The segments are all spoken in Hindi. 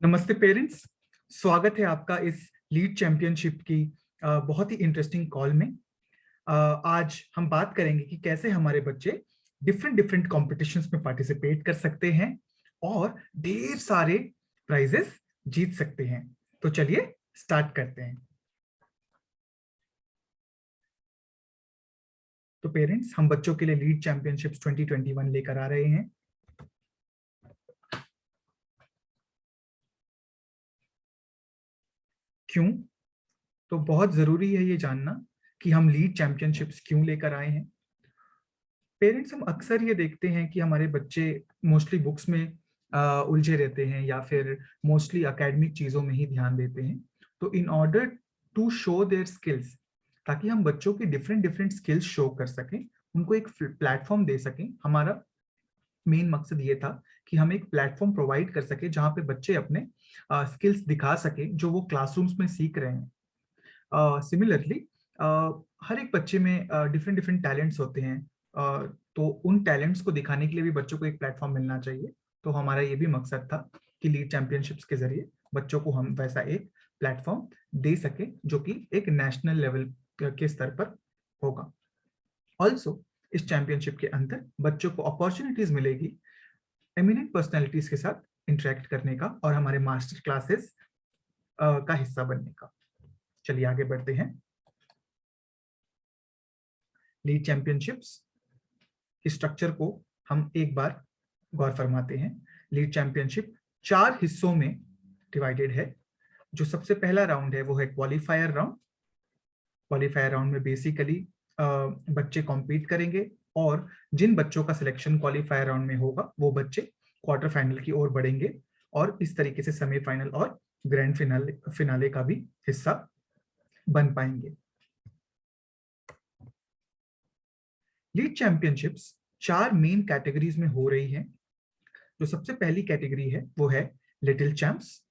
नमस्ते पेरेंट्स। स्वागत है आपका इस लीड चैंपियनशिप की बहुत ही इंटरेस्टिंग कॉल में। आज हम बात करेंगे कि कैसे हमारे बच्चे डिफरेंट डिफरेंट कॉम्पिटिशन्स में पार्टिसिपेट कर सकते हैं और ढेर सारे प्राइजेस जीत सकते हैं। तो चलिए स्टार्ट करते हैं। तो पेरेंट्स, हम बच्चों के लिए लीड चैंपियनशिप्स 2021 लेकर आ रहे हैं। क्यों? तो बहुत जरूरी है ये जानना कि हम लीड चैंपियनशिप्स क्यों लेकर आए हैं। पेरेंट्स, हम अक्सर ये देखते हैं कि हमारे बच्चे मोस्टली बुक्स में उलझे रहते हैं या फिर मोस्टली एकेडमिक चीज़ों में ही ध्यान देते हैं। तो in order to show their skills, ताकि हम बच्चों की डिफरेंट डिफरेंट स्किल्स शो कर सकें, उनको एक प्लेटफॉर्म दे सकें, हमारा मेन मकसद ये था कि हम एक प्लेटफॉर्म प्रोवाइड कर सके जहाँ पे बच्चे अपने स्किल्स दिखा सके जो वो क्लासरूम्स में सीख रहे हैं। सिमिलरली हर एक बच्चे में डिफरेंट डिफरेंट टैलेंट्स होते हैं। तो उन टैलेंट्स को दिखाने के लिए भी बच्चों को एक प्लेटफॉर्म मिलना चाहिए। तो हमारा ये भी मकसद था कि लीड चैंपियनशिप्स के जरिए बच्चों को हम वैसा एक प्लेटफॉर्म दे सके जो कि एक नेशनल लेवल के स्तर पर होगा। ऑल्सो इस चैंपियनशिप के अंदर बच्चों को अपॉर्चुनिटीज मिलेगी एमिनेंट पर्सनैलिटीज के साथ इंटरेक्ट करने का और हमारे मास्टर क्लासेस का हिस्सा बनने का। चलिए आगे बढ़ते हैं। लीड चैंपियनशिप्स के स्ट्रक्चर को हम एक बार गौर फरमाते हैं। लीड चैंपियनशिप 4 हिस्सों में डिवाइडेड है। जो सबसे पहला राउंड है वो है क्वालिफायर राउंड। क्वालिफायर राउंड में बेसिकली बच्चे कॉम्पीट करेंगे और जिन बच्चों का सिलेक्शन क्वालिफायर राउंड में होगा वो बच्चे क्वार्टर फाइनल की ओर बढ़ेंगे और इस तरीके से सेमीफाइनल और ग्रैंड फिनाले का भी हिस्सा बन पाएंगे। लीड चैंपियनशिप्स 4 मेन कैटेगरीज में हो रही है। जो सबसे पहली कैटेगरी है वो है लिटिल चैंप्स,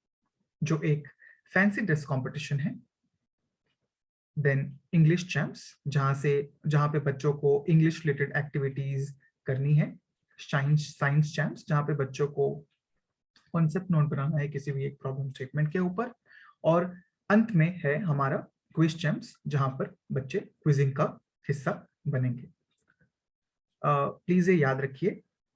जो एक फैंसी ड्रेस कंपटीशन है। देन इंग्लिश चैंप्स, जहां पे बच्चों को इंग्लिश रिलेटेड एक्टिविटीज करनी है। साइंस चैंप्स, जहां पे बच्चों को कॉन्सेप्ट नोट बनाना है किसी भी एक प्रॉब्लम स्टेटमेंट के ऊपर। और अंत में है हमारा क्विज चैंप्स, जहां पर बच्चे क्विजिंग का हिस्सा बनेंगे। प्लीज ये याद रखिए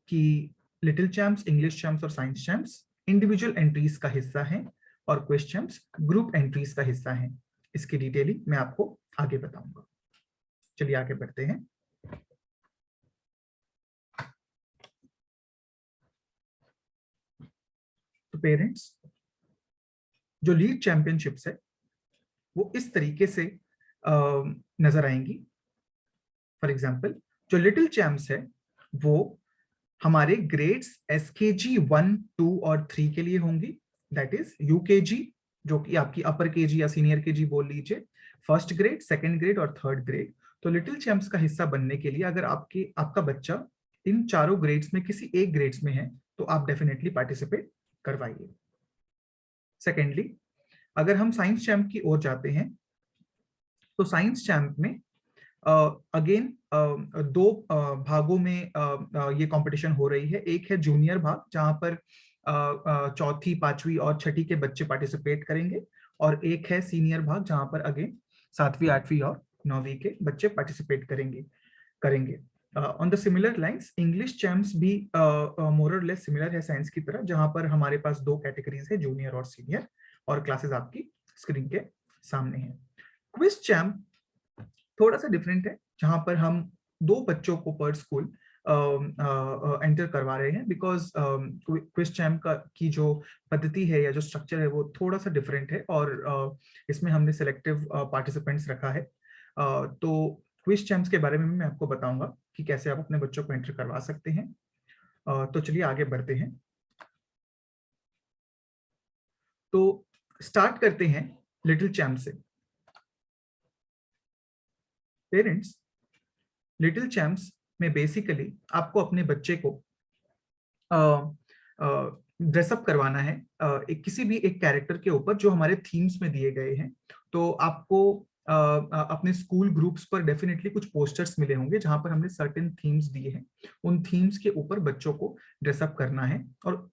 कि लिटिल चैंप्स, इंग्लिश चैंप्स और साइंस चैंप्स इंडिविजुअल एंट्रीज का हिस्सा हैं और क्विज चैंप्स ग्रुप एंट्रीज का हिस्सा हैं। इसकी डिटेलिंग मैं आपको आगे बताऊंगा। चलिए आगे बढ़ते हैं। तो पेरेंट्स, जो लीड चैंपियनशिप्स है वो इस तरीके से नजर आएंगी। फॉर एग्जाम्पल, जो लिटिल चैंप्स है वो हमारे ग्रेड्स एसकेजी 1, 2 और 3 के लिए होंगी। दैट इज यूकेजी, जो कि आपकी अपर केजी या सीनियर केजी बोल लीजिए, फर्स्ट ग्रेड, सेकंड ग्रेड और थर्ड ग्रेड। तो लिटिल चैंप्स का हिस्सा बनने के लिए अगर आपका बच्चा इन चारों ग्रेड्स में किसी एक ग्रेड्स में है तो आप डेफिनेटली पार्टिसिपेट करवाइए। सेकेंडली, अगर हम साइंस चैंप की ओर जाते हैं तो साइंस चैंप में अगेन दो भागों में ये कंपटीशन हो रही है। एक है जूनियर भाग, जहां पर चौथी, पांचवी और छठी के बच्चे पार्टिसिपेट करेंगे, और एक है सीनियर भाग जहां पर अगेन सातवीं, आठवीं और नौवीं के बच्चे पार्टिसिपेट करेंगे। On the similar lines, English champs भी मोर और लेस सिमिलर है साइंस की तरह, जहां पर हमारे पास 2 कैटेगरीज है, जूनियर और सीनियर, और क्लासेस आपकी स्क्रीन के सामने है। क्विज चैम्प थोड़ा सा डिफरेंट है, जहां पर हम 2 बच्चों को पर स्कूल एंटर करवा रहे हैं, बिकॉज क्विज चैम्प की जो पद्धति है या जो स्ट्रक्चर है वो थोड़ा सा डिफरेंट है, और इसमें हमने सिलेक्टिव पार्टिसिपेंट्स रखा है। तो क्विज चैम्प्स के बारे में मैं आपको बताऊंगा कि कैसे आप अपने बच्चों को एंटर करवा सकते हैं। तो चलिए आगे बढ़ते हैं। तो स्टार्ट करते हैं लिटिल चैम्प से। पेरेंट्स, लिटिल चैम्प्स में बेसिकली आपको अपने बच्चे को ड्रेसअप करवाना है किसी भी एक कैरेक्टर के ऊपर जो हमारे थीम्स में दिए गए हैं। तो आपको अपने स्कूल ग्रुप्स पर डेफिनेटली कुछ पोस्टर्स मिले होंगे जहां पर हमने सर्टेन थीम्स दिए हैं। उन थीम्स के ऊपर बच्चों को ड्रेसअप करना है और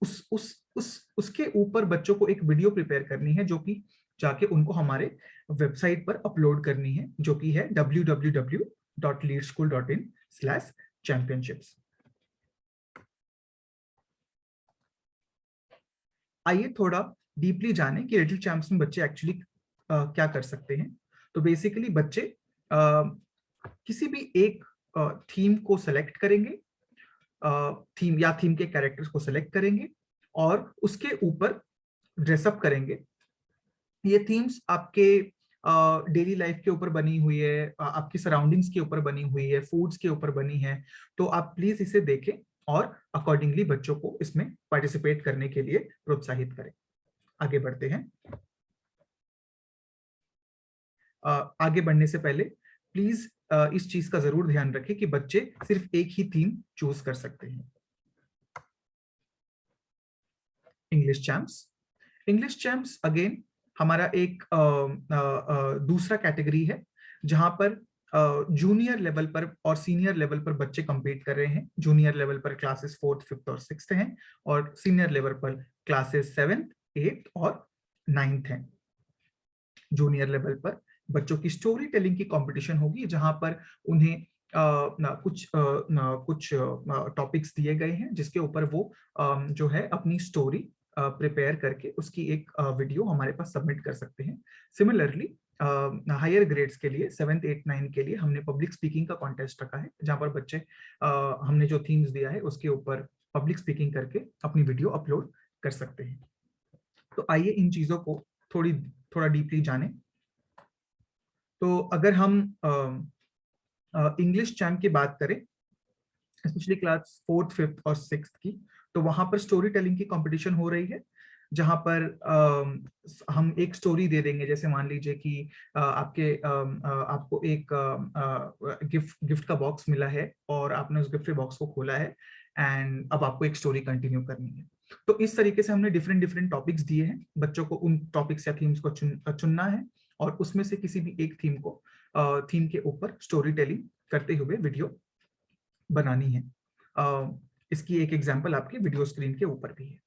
उसके ऊपर बच्चों को एक वीडियो प्रिपेयर करनी है जो कि जाके उनको हमारे वेबसाइट पर अपलोड करनी है, जो कि है www.leadschool.in/championships। आइए थोड़ा डीपली जाने कि लिटिल चैंप्स में बच्चे एक्चुअली क्या कर सकते हैं। तो बेसिकली बच्चे किसी भी एक थीम को सेलेक्ट करेंगे, थीम के कैरेक्टर्स को सेलेक्ट करेंगे और उसके ऊपर ड्रेसअप करेंगे। ये थीम्स आपके डेली लाइफ के ऊपर बनी हुई है, आपकी सराउंडिंग्स के ऊपर बनी हुई है, फूड्स के ऊपर बनी है। तो आप प्लीज इसे देखें और अकॉर्डिंगली बच्चों को इसमें पार्टिसिपेट करने के लिए प्रोत्साहित करें। आगे बढ़ते हैं। आगे बढ़ने से पहले प्लीज इस चीज का जरूर ध्यान रखें कि बच्चे सिर्फ एक ही थीम चूज कर सकते हैं। English champs. English champs again हमारा एक दूसरा कैटेगरी है जहां पर जूनियर लेवल पर और सीनियर लेवल पर बच्चे compete कर रहे हैं। जूनियर लेवल पर क्लासेस 4th, 5th और 6th हैं और सीनियर लेवल पर क्लासेस 7th, 8th और 9th हैं। जूनियर लेवल पर बच्चों की स्टोरी टेलिंग की कंपटीशन होगी जहां पर उन्हें कुछ टॉपिक्स दिए गए हैं जिसके ऊपर वो जो है अपनी स्टोरी प्रिपेयर करके उसकी एक वीडियो हमारे पास सबमिट कर सकते हैं। सिमिलरली हायर ग्रेड्स के लिए 7th, 8th, 9th के लिए हमने पब्लिक स्पीकिंग का कॉन्टेस्ट रखा है जहां पर बच्चे हमने जो थीम्स दिया है उसके ऊपर पब्लिक स्पीकिंग करके अपनी वीडियो अपलोड कर सकते हैं। तो आइए इन चीजों को थोड़ा डीपली जाने। तो अगर हम इंग्लिश चैम्प की बात करें, स्पेशली क्लास 4th, 5th और 6th की, तो वहां पर स्टोरी टेलिंग की कंपटीशन हो रही है जहां पर हम एक स्टोरी दे देंगे। जैसे मान लीजिए कि आपको एक गिफ्ट का बॉक्स मिला है और आपने उस गिफ्ट के बॉक्स को खोला है एंड अब आपको एक स्टोरी कंटिन्यू करनी है। तो इस तरीके से हमने डिफरेंट टॉपिक्स दिए हैं, बच्चों को उन टॉपिक्स या थीम्स को चुनना है और उसमें से किसी भी एक थीम के ऊपर स्टोरी टेलिंग करते हुए वीडियो बनानी है। इसकी एक एग्जांपल आपके वीडियो स्क्रीन के ऊपर भी है।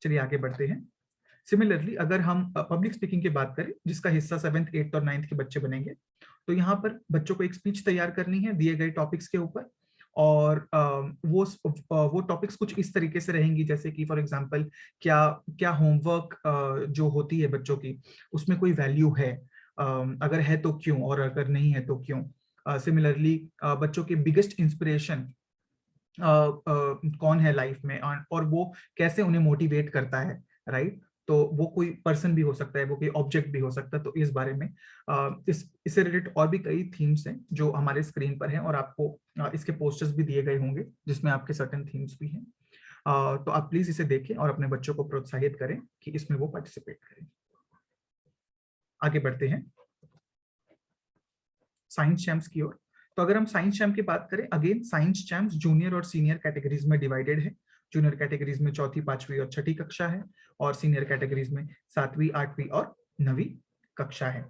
चलिए आगे बढ़ते हैं। सिमिलरली अगर हम पब्लिक स्पीकिंग की बात करें जिसका हिस्सा 7th, 8th और 9th के बच्चे बनेंगे, तो यहाँ पर बच्चों को एक स्पीच तैयार करनी है दिए गए टॉपिक्स के ऊपर और वो टॉपिक्स कुछ इस तरीके से रहेंगी जैसे कि फॉर एग्जांपल क्या होमवर्क जो होती है बच्चों की उसमें कोई वैल्यू है, अगर है तो क्यों और अगर नहीं है तो क्यों। सिमिलरली बच्चों के बिगेस्ट इंस्पिरेशन कौन है लाइफ में और वो कैसे उन्हें मोटिवेट करता है, राइट। तो वो कोई पर्सन भी हो सकता है, वो कोई ऑब्जेक्ट भी हो सकता है। तो इस बारे में इससे रिलेटेड और भी कई थीम्स हैं जो हमारे स्क्रीन पर हैं और आपको इसके पोस्टर्स भी दिए गए होंगे जिसमें आपके सर्टेन थीम्स भी हैं। तो आप प्लीज इसे देखें और अपने बच्चों को प्रोत्साहित करें कि इसमें वो पार्टिसिपेट करें। आगे बढ़ते हैं साइंस चैम्प्स की ओर। तो अगर हम साइंस चैम्प की बात करें, अगेन साइंस चैम्प्स जूनियर और सीनियर कैटेगरीज में डिवाइडेड है। जूनियर कैटेगरीज में 4th, 5वीं और 6ठी कक्षा है और सीनियर कैटेगरीज में 7वीं, 8वीं और 9वीं कक्षा है।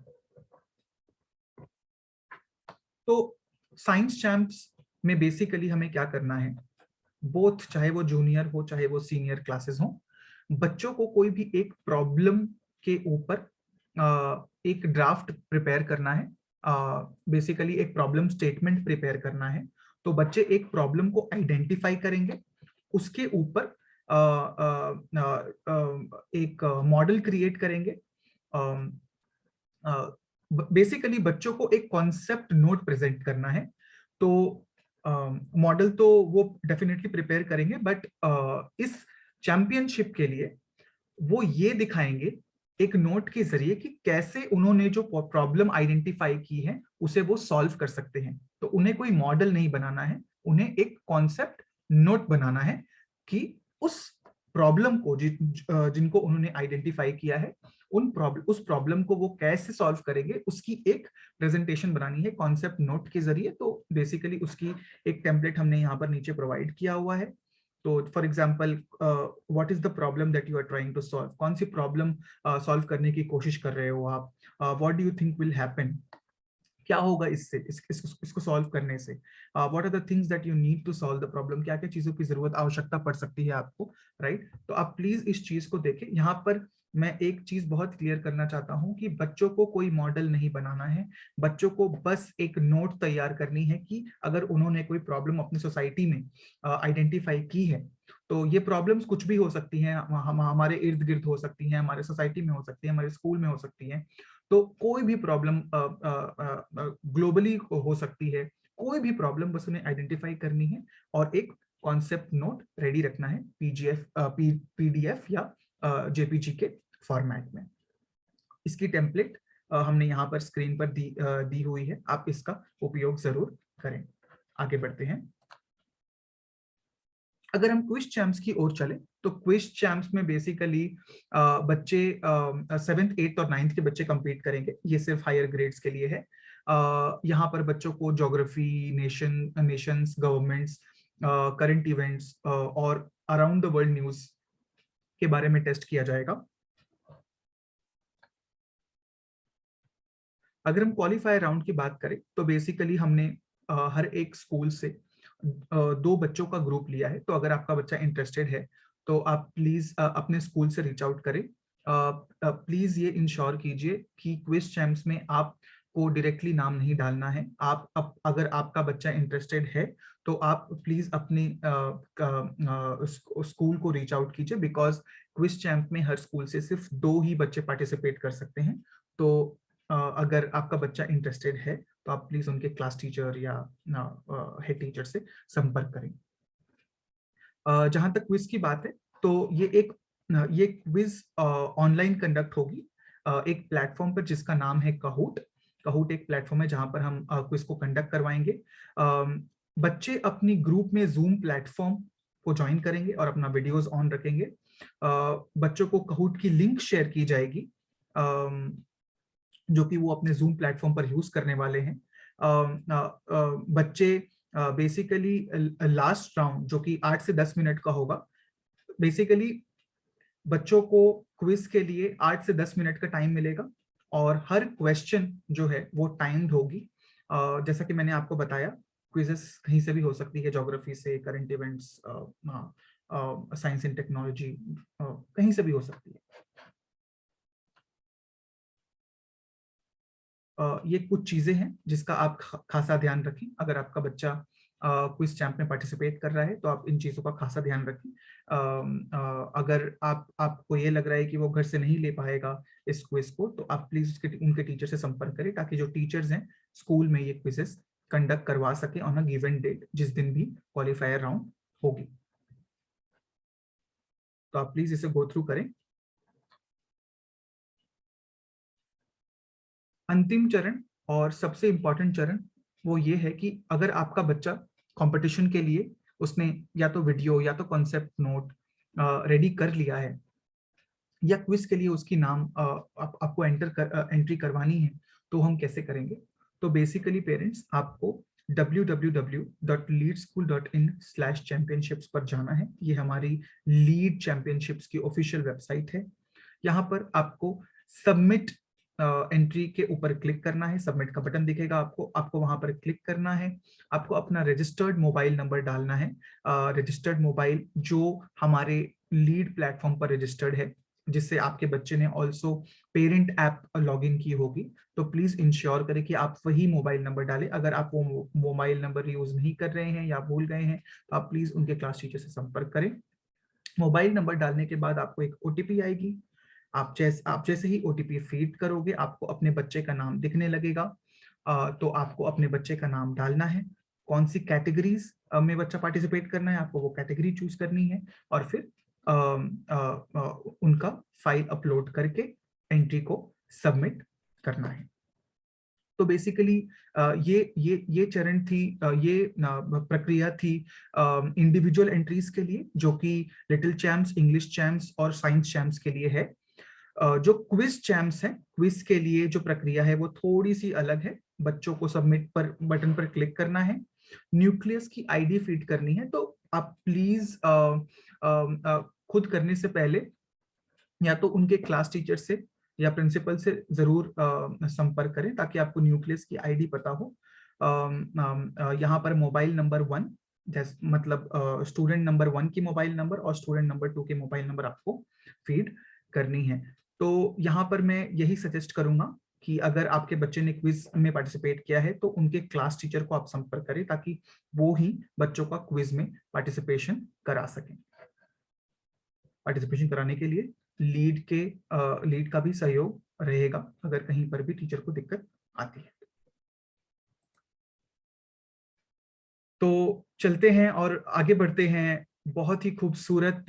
तो साइंस चैम्प्स में बेसिकली हमें क्या करना है, बोथ चाहे वो जूनियर हो चाहे वो सीनियर क्लासेस हो, बच्चों को कोई भी एक प्रॉब्लम के ऊपर एक ड्राफ्ट प्रिपेयर करना है। बेसिकली एक प्रॉब्लम स्टेटमेंट प्रिपेयर करना है। तो बच्चे एक प्रॉब्लम को आइडेंटिफाई करेंगे, उसके ऊपर एक मॉडल क्रिएट करेंगे। बेसिकली बच्चों को एक कॉन्सेप्ट नोट प्रेजेंट करना है। तो मॉडल तो वो डेफिनेटली प्रिपेयर करेंगे बट इस चैंपियनशिप के लिए वो ये दिखाएंगे एक नोट के जरिए कि कैसे उन्होंने जो प्रॉब्लम आइडेंटिफाई की है उसे वो सॉल्व कर सकते हैं। तो उन्हें कोई मॉडल नहीं बनाना है, उन्हें एक कॉन्सेप्ट नोट बनाना है कि उस प्रॉब्लम को जिनको उन्होंने आइडेंटिफाई किया है उस प्रॉब्लम को वो कैसे सॉल्व करेंगे उसकी एक प्रेजेंटेशन बनानी है कॉन्सेप्ट नोट के जरिए। तो बेसिकली उसकी एक टेम्पलेट हमने यहाँ पर नीचे प्रोवाइड किया हुआ है। तो for example what is the problem that you are trying to solve, कौन सी प्रॉब्लम सॉल्व करने की कोशिश कर रहे हो आप, what do you think will happen, क्या होगा इससे, इसको सॉल्व करने से, what are the things that you need to solve the problem, क्या क्या चीजों की जरूरत आवश्यकता पड़ सकती है आपको, राइट। तो आप प्लीज इस चीज को देखें। यहाँ पर मैं एक चीज बहुत क्लियर करना चाहता हूं कि बच्चों को कोई मॉडल नहीं बनाना है, बच्चों को बस एक नोट तैयार करनी है कि अगर उन्होंने कोई प्रॉब्लम अपनी सोसाइटी में आइडेंटिफाई की है, तो ये प्रॉब्लम्स कुछ भी हो सकती हैं, हमारे इर्द गिर्द हो सकती हैं, हमारे सोसाइटी में हो सकती है, हमारे स्कूल में हो सकती है, तो कोई भी प्रॉब्लम ग्लोबली हो सकती है, कोई भी प्रॉब्लम बस उन्हें आइडेंटिफाई करनी है और एक कॉन्सेप्ट नोट रेडी रखना है पीडीएफ या जेपीजी के फॉर्मेट में। इसकी टेम्पलेट हमने यहाँ पर स्क्रीन पर दी हुई है, आप इसका उपयोग जरूर करें। आगे बढ़ते हैं। अगर हम क्विज चैम्प्स की ओर चले तो क्विज चैम्प्स में बेसिकली बच्चे 7th 8th और 9th के बच्चे कंपीट करेंगे, ये सिर्फ हायर ग्रेड्स के लिए है। यहाँ पर बच्चों को geography, Nations, governments, current events और अराउंड द वर्ल्ड न्यूज के बारे में टेस्ट किया जाएगा। अगर हम क्वालिफायर राउंड की बात करें तो बेसिकली हमने हर एक स्कूल से 2 बच्चों का ग्रुप लिया है। तो अगर आपका बच्चा इंटरेस्टेड है तो आप प्लीज अपने स्कूल से रीच आउट करें। प्लीज ये इंश्योर कीजिए कि क्विज चैम्प्स में आपको डायरेक्टली नाम नहीं डालना है। अगर आपका बच्चा इंटरेस्टेड है तो आप प्लीज अपने स्कूल को रीच आउट कीजिए, बिकॉज क्विज चैम्प में हर स्कूल से सिर्फ 2 ही बच्चे पार्टिसिपेट कर सकते हैं। तो अगर आपका बच्चा इंटरेस्टेड है तो आप प्लीज उनके क्लास टीचर या हेड टीचर से संपर्क करें। जहां तक क्विज की बात है तो ये क्विज ऑनलाइन कंडक्ट होगी एक प्लेटफॉर्म पर जिसका नाम है कहूट। कहूट एक प्लेटफॉर्म है जहां पर हम क्विज को कंडक्ट करवाएंगे। बच्चे अपनी ग्रुप में जूम प्लेटफॉर्म को ज्वाइन करेंगे और अपना वीडियोस ऑन रखेंगे। बच्चों को कहूट की लिंक शेयर की जाएगी जो कि वो अपने जूम प्लेटफॉर्म पर यूज करने वाले हैं। बच्चे बेसिकली लास्ट राउंड जो कि 8 से 10 मिनट का होगा, बेसिकली बच्चों को क्विज के लिए 8 से 10 मिनट का टाइम मिलेगा और हर क्वेश्चन जो है वो टाइम्ड होगी। जैसा कि मैंने आपको बताया, क्विजेस कहीं से भी हो सकती है, ज्योग्राफी से, current events, science and technology, कहीं से भी हो सकती है। ये कुछ चीजें हैं जिसका आप खासा ध्यान रखें। अगर आपका बच्चा क्विज चैंप में पार्टिसिपेट कर रहा है तो आप इन चीजों का खासा ध्यान रखें। अगर आपको ये लग रहा है कि वो घर से नहीं ले पाएगा इस क्विज को, तो आप प्लीज उनके टीचर से संपर्क करें ताकि जो टीचर्स हैं स्कूल में ये क्विजेस कंडक्ट करवा सके ऑन अ गिवन डेट, जिस दिन भी क्वालिफायर राउंड होगी। तो आप प्लीज इसे गो थ्रू करें। अंतिम चरण और सबसे इंपॉर्टेंट चरण वो ये है कि अगर आपका बच्चा कंपटीशन के लिए उसने या तो वीडियो या तो कॉन्सेप्ट नोट रेडी कर लिया है या क्विज के लिए उसकी नाम आपको एंट्री करवानी है, तो हम कैसे करेंगे? तो बेसिकली पेरेंट्स आपको www.leadschool.in/championships पर जाना है। ये हमारी लीड चैंपियनशिप्स की ऑफिशियल वेबसाइट है। यहाँ पर आपको सबमिट एंट्री के ऊपर क्लिक करना है। सबमिट का बटन दिखेगा आपको वहां पर क्लिक करना है। आपको अपना रजिस्टर्ड मोबाइल नंबर डालना है, रजिस्टर्ड मोबाइल जो हमारे लीड प्लेटफॉर्म पर रजिस्टर्ड है, जिससे आपके बच्चे ने ऑल्सो पेरेंट ऐप लॉगिन की होगी। तो प्लीज इंश्योर करें कि आप वही मोबाइल नंबर डालें। अगर आप वो मोबाइल नंबर यूज नहीं कर रहे हैं या भूल गए हैं तो आप प्लीज उनके क्लास टीचर से संपर्क करें। मोबाइल नंबर डालने के बाद आपको एक ओटीपी आएगी। आप जैसे ही ओटीपी फीड करोगे आपको अपने बच्चे का नाम दिखने लगेगा। तो आपको अपने बच्चे का नाम डालना है, कौन सी कैटेगरीज में बच्चा पार्टिसिपेट करना है आपको वो कैटेगरी चूज करनी है और फिर उनका फाइल अपलोड करके एंट्री को सबमिट करना है। तो बेसिकली ये चरण थी, ये प्रक्रिया थी इंडिविजुअल एंट्रीज के लिए, जो कि लिटिल चैम्प्स, इंग्लिश चैम्प्स और साइंस चैम्प्स के लिए है। जो क्विज चैम्प्स है, क्विज के लिए जो प्रक्रिया है वो थोड़ी सी अलग है। बच्चों को सबमिट पर बटन पर क्लिक करना है न्यूक्लियस की आईडी फीड करनी है, तो आप प्लीज खुद करने से पहले या तो उनके क्लास टीचर से या प्रिंसिपल से जरूर संपर्क करें, ताकि आपको न्यूक्लियस की आईडी पता हो। यहाँ पर मोबाइल नंबर 1, मतलब स्टूडेंट नंबर 1 की मोबाइल नंबर और स्टूडेंट नंबर 2 के मोबाइल नंबर आपको फीड करनी है। तो यहाँ पर मैं यही सजेस्ट करूंगा कि अगर आपके बच्चे ने क्विज में पार्टिसिपेट किया है तो उनके क्लास टीचर को आप संपर्क करें, ताकि वो ही बच्चों का क्विज में पार्टिसिपेशन करा सकें। पार्टिसिपेशन कराने के लिए लीड का भी सहयोग रहेगा अगर कहीं पर भी टीचर को दिक्कत आती है। तो चलते हैं और आगे बढ़ते हैं। बहुत ही खूबसूरत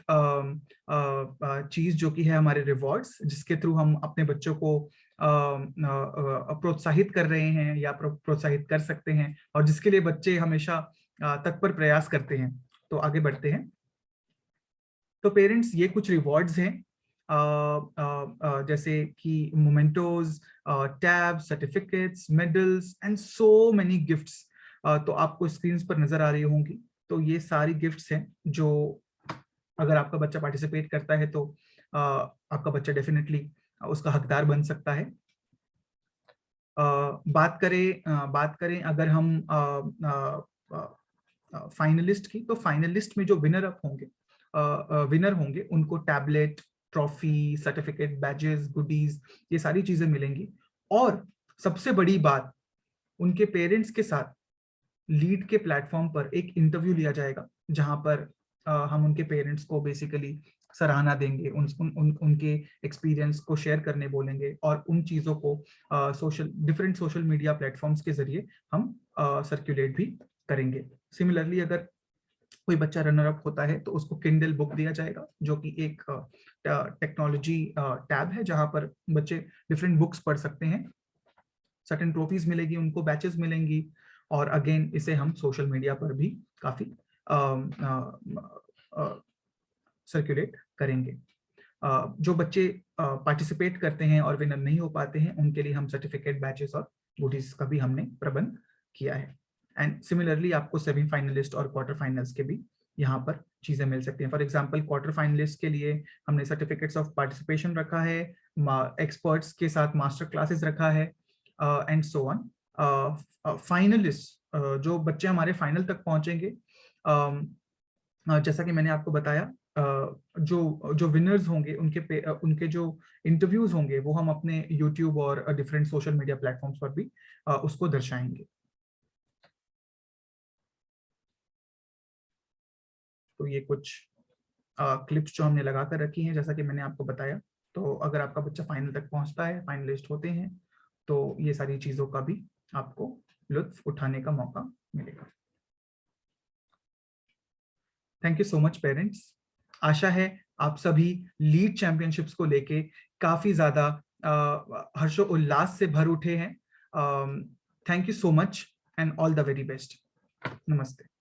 चीज जो कि है हमारे रिवॉर्ड्स, जिसके थ्रू हम अपने बच्चों को प्रोत्साहित कर रहे हैं या प्रोत्साहित कर सकते हैं, और जिसके लिए बच्चे हमेशा तत्पर प्रयास करते हैं। तो आगे बढ़ते हैं। तो पेरेंट्स, ये कुछ रिवॉर्ड्स हैं, जैसे कि mementos, tab, certificates, medals and so many gifts. तो आपको स्क्रीन पर नजर आ रही होंगी। तो ये सारी गिफ्ट्स हैं जो अगर आपका बच्चा पार्टिसिपेट करता है तो आपका बच्चा डेफिनेटली उसका हकदार बन सकता है। बात करें अगर हम फाइनलिस्ट की, तो फाइनलिस्ट में जो विनर होंगे उनको tablet, trophy, certificate, badges, goodies, ये सारी चीजें मिलेंगी। और सबसे बड़ी बात, उनके पेरेंट्स के साथ लीड के प्लेटफॉर्म पर एक इंटरव्यू लिया जाएगा, जहां पर हम उनके पेरेंट्स को बेसिकली सराहना देंगे, उनके एक्सपीरियंस को शेयर करने बोलेंगे, और उन चीज़ों को डिफरेंट सोशल मीडिया प्लेटफॉर्म्स के जरिए हम सर्कुलेट भी करेंगे। सिमिलरली अगर कोई बच्चा रनर अप होता है तो उसको किंडल बुक दिया जाएगा, जो कि एक टेक्नोलॉजी टैब है जहां पर बच्चे डिफरेंट बुक्स पढ़ सकते हैं। सर्टेन ट्रॉफीज मिलेगी उनको, बैचेस मिलेंगी, और अगेन इसे हम सोशल मीडिया पर भी काफी सर्कुलेट करेंगे। जो बच्चे पार्टिसिपेट करते हैं और विनर नहीं हो पाते हैं, उनके लिए हम सर्टिफिकेट, बैचेस और गुडीज का भी हमने प्रबंध किया है। एंड सिमिलरली आपको सेमीफाइनलिस्ट और क्वार्टर फाइनल्स के भी यहाँ पर चीजें मिल सकती हैं। फॉर एग्जांपल क्वार्टर फाइनलिस्ट के लिए हमने सर्टिफिकेट्स ऑफ पार्टिसिपेशन रखा है, एक्सपर्ट्स के साथ मास्टर क्लासेस रखा है, एंड सो ऑन। फाइनलिस्ट जो बच्चे हमारे फाइनल तक पहुंचेंगे, जैसा कि मैंने आपको बताया, जो विनर्स होंगे उनके जो इंटरव्यूज होंगे वो हम अपने यूट्यूब और डिफरेंट सोशल मीडिया प्लेटफॉर्म्स पर भी उसको दर्शाएंगे। तो ये कुछ क्लिप्स जो हमने लगा कर रखी हैं, जैसा कि मैंने आपको बताया। तो अगर आपका बच्चा फाइनल तक पहुंचता है, फाइनलिस्ट होते हैं, तो ये सारी चीजों का भी आपको लुत्फ उठाने का मौका मिलेगा। Thank you so much parents. आशा है आप सभी लीड चैंपियनशिप्स को लेके काफी ज्यादा हर्षोल्लास से भर उठे हैं। Thank you so much and all the very best. नमस्ते।